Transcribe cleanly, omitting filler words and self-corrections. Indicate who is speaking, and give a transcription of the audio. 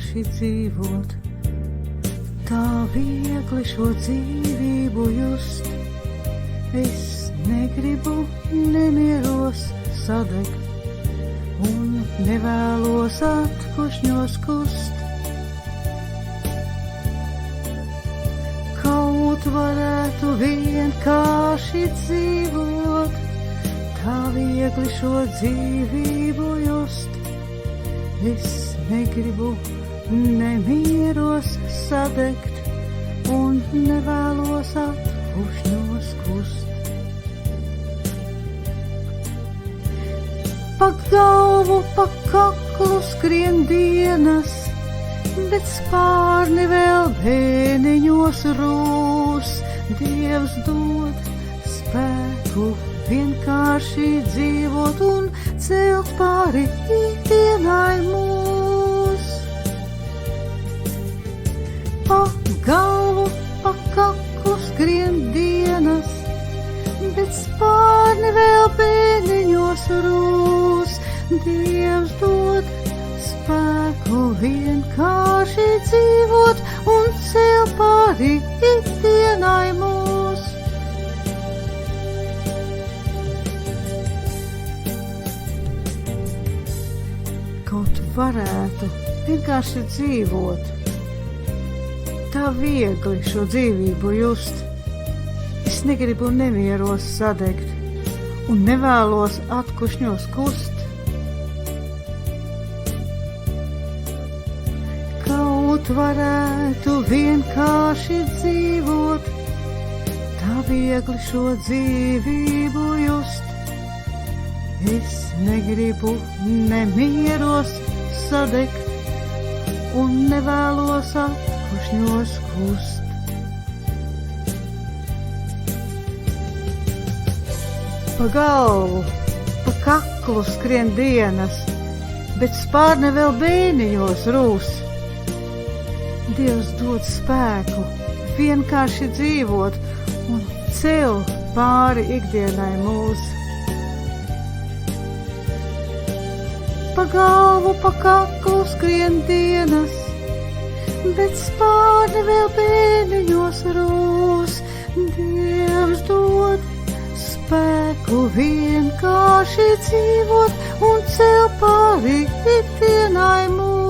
Speaker 1: vienkārši dzīvot, tā viegli šo dzīvību just. Es negribu nemieros sadegt un nevēlos atkušņos kust. Kaut varētu vienkārši dzīvot, tā viegli šo dzīvību just. Es negribu nemieros sadegt un nevēlos atkušņos kust. Pa galvu, pa kaklu skrien dienas, bet spārni vēl bēniņos rūs. Dievs dod spēku vienkārši dzīvot un celt pāri ikdienai mūs. Pa galvu, pa kaklu skrien dienas, bet spārni vēl bēniņos rūs. Dievs dod spēku vienkārši dzīvot un celt pāri ikdienai mūs. Kaut varētu vienkārši dzīvot, tā viegli šo dzīvību just. Es negribu nemieros sadegt un nevēlos atkušņos kust. Kaut varētu vienkārši dzīvot, tā viegli šo dzīvību just. Es negribu nemieros sadegt un nevēlos atkušņos kust. Pa galvu, pa kaklu skrien dienas, bet spārni vēl bēniņos rūs. Dievs dod spēku vienkārši dzīvot un celt pāri ikdienai mūs. Pa galvu, pa kaklu skrien dienas, bet spārni vēl bēniņos rūs. Dievs dod spēku vienkārši dzīvot un celt pāri ikdienai mūs.